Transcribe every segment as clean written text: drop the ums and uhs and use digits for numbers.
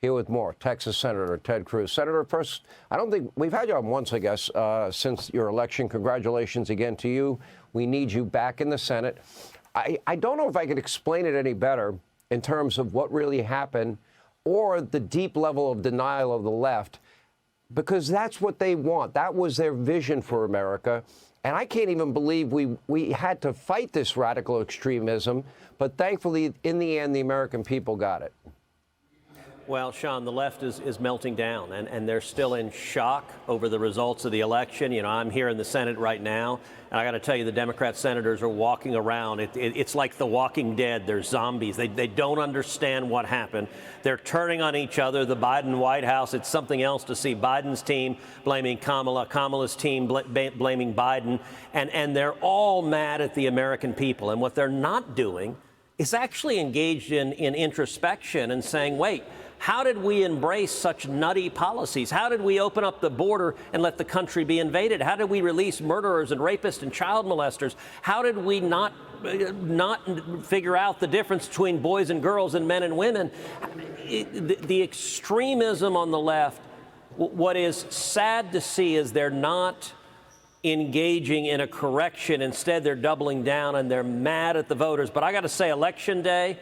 Here with more, Texas Senator Ted Cruz. Senator, first, I don't think we've had you on once, I guess, since your election. Congratulations again to you. We need you back in the Senate. I don't know if I could explain it any better in terms of what really happened or the deep level of denial of the left, because that's what they want. That was their vision for America. And I can't even believe we had to fight this radical extremism. But thankfully, in the end, the American people got it. Well, Sean, the left is melting down, and they're still in shock over the results of the election. You know, I'm here in the Senate right now, and I got to tell you, the Democrat senators are walking around. It's like the Walking Dead. They're zombies. They don't understand what happened. They're turning on each other. The Biden White House, it's something else to see Biden's team blaming Kamala, Kamala's team blaming Biden, and they're all mad at the American people. And what they're not doing is actually engaged in introspection and saying, wait, how did we embrace such nutty policies? How did we open up the border and let the country be invaded? How did we release murderers and rapists and child molesters? How did we not figure out the difference between boys and girls and men and women? The extremism on the left, what is sad to see is they're not engaging in a correction. Instead, they're doubling down and they're mad at the voters. But I got to say, Election Day,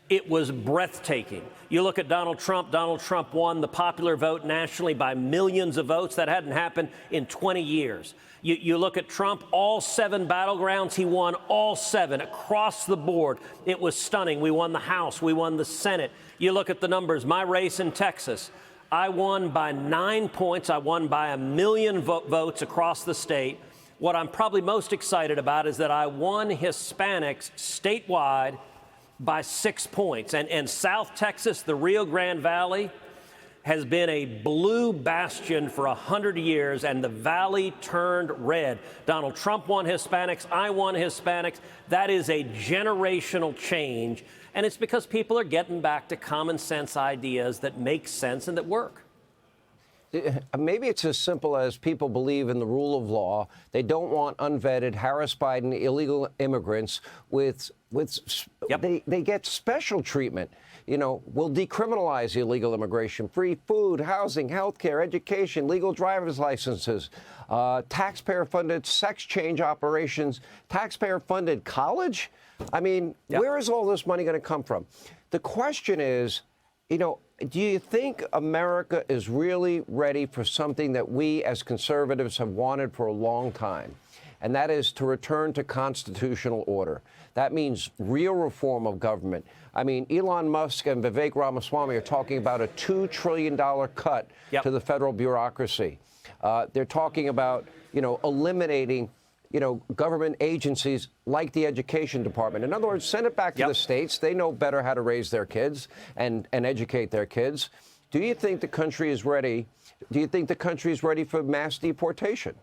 it was breathtaking. You look at Donald Trump won the popular vote nationally by millions of votes. That hadn't happened in 20 years. You look at Trump, all 7 battlegrounds, he won all 7 across the board. It was stunning. We won the House, we won the Senate. You look at the numbers, my race in Texas, I won by 9 points. I won by 1 million votes across the state. What I'm probably most excited about is that I won Hispanics statewide by 6 points. And South Texas, the Rio Grande Valley, has been a blue bastion for 100 years, and the valley turned red. Donald Trump won Hispanics. I won Hispanics. That is a generational change, and it's because people are getting back to common sense ideas that make sense and that work. Maybe it's as simple as people believe in the rule of law. They don't want unvetted, Harris Biden illegal immigrants Yep. They get special treatment. You know, we'll decriminalize illegal immigration, free food, housing, health care, education, legal driver's licenses, taxpayer-funded sex change operations, taxpayer-funded college. I mean, Yep. Where is all this money going to come from? The question is, you know, do you think America is really ready for something that we as conservatives have wanted for a long time? And that is to return to constitutional order. That means real reform of government. I mean, Elon Musk and Vivek Ramaswamy are talking about a $2 trillion cut Yep. to the federal bureaucracy. They're talking about, you know, eliminating, you know, government agencies like the education department. In other words, send it back to Yep. the states. They know better how to raise their kids and educate their kids. Do you think the country is ready? Do you think the country is ready for mass deportation?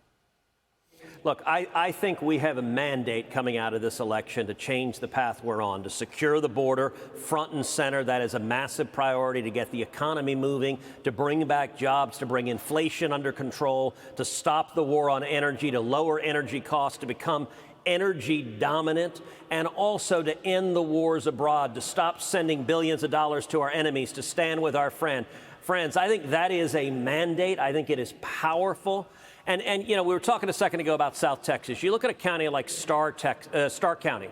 Look, I think we have a mandate coming out of this election to change the path we're on, to secure the border front and center. That is a massive priority, to get the economy moving, to bring back jobs, to bring inflation under control, to stop the war on energy, to lower energy costs, to become energy dominant, and also to end the wars abroad, to stop sending billions of dollars to our enemies, to stand with our friends. I think that is a mandate. I think it is powerful. And you know, we were talking a second ago about South Texas. You look at a county like Starr County,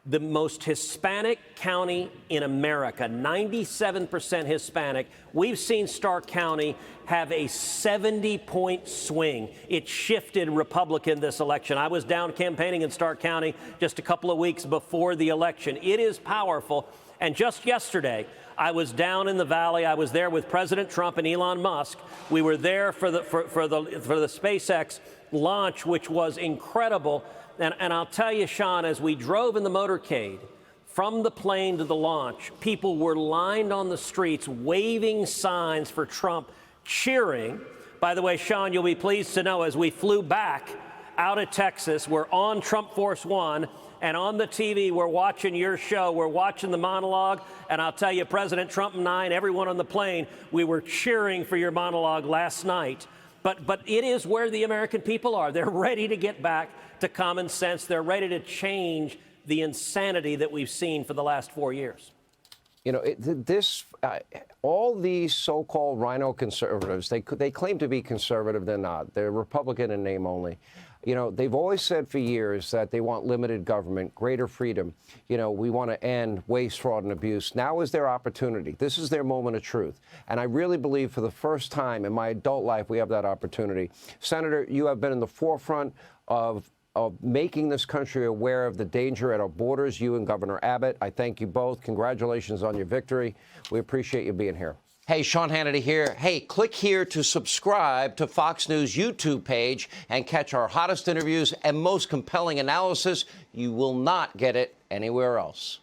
the most Hispanic county in America, 97% Hispanic. We've seen Starr County have a 70-point swing. It shifted Republican this election. I was down campaigning in Starr County just a couple of weeks before the election. It is powerful. And just yesterday, I was down in the valley. I was there with President Trump and Elon Musk. We were there for the SpaceX launch, which was incredible. And I'll tell you, Sean, as we drove in the motorcade from the plane to the launch, people were lined on the streets waving signs for Trump, cheering. By the way, Sean, you'll be pleased to know, as we flew back out of Texas, we're on Trump Force One. And on the TV, we're watching your show. We're watching the monologue. And I'll tell you, President Trump and I and everyone on the plane, we were cheering for your monologue last night. But it is where the American people are. They're ready to get back to common sense. They're ready to change the insanity that we've seen for the last 4 years. You know, all these so-called rhino conservatives, they claim to be conservative. They're not. They're Republican in name only. You know, they've always said for years that they want limited government, greater freedom. You know, we want to end waste, fraud, and abuse. Now is their opportunity. This is their moment of truth. And I really believe for the first time in my adult life, we have that opportunity. Senator, you have been in the forefront of making this country aware of the danger at our borders, you and Governor Abbott. I thank you both. Congratulations on your victory. We appreciate you being here. Hey, Sean Hannity here. Hey, click here to subscribe to Fox News YouTube page and catch our hottest interviews and most compelling analysis. You will not get it anywhere else.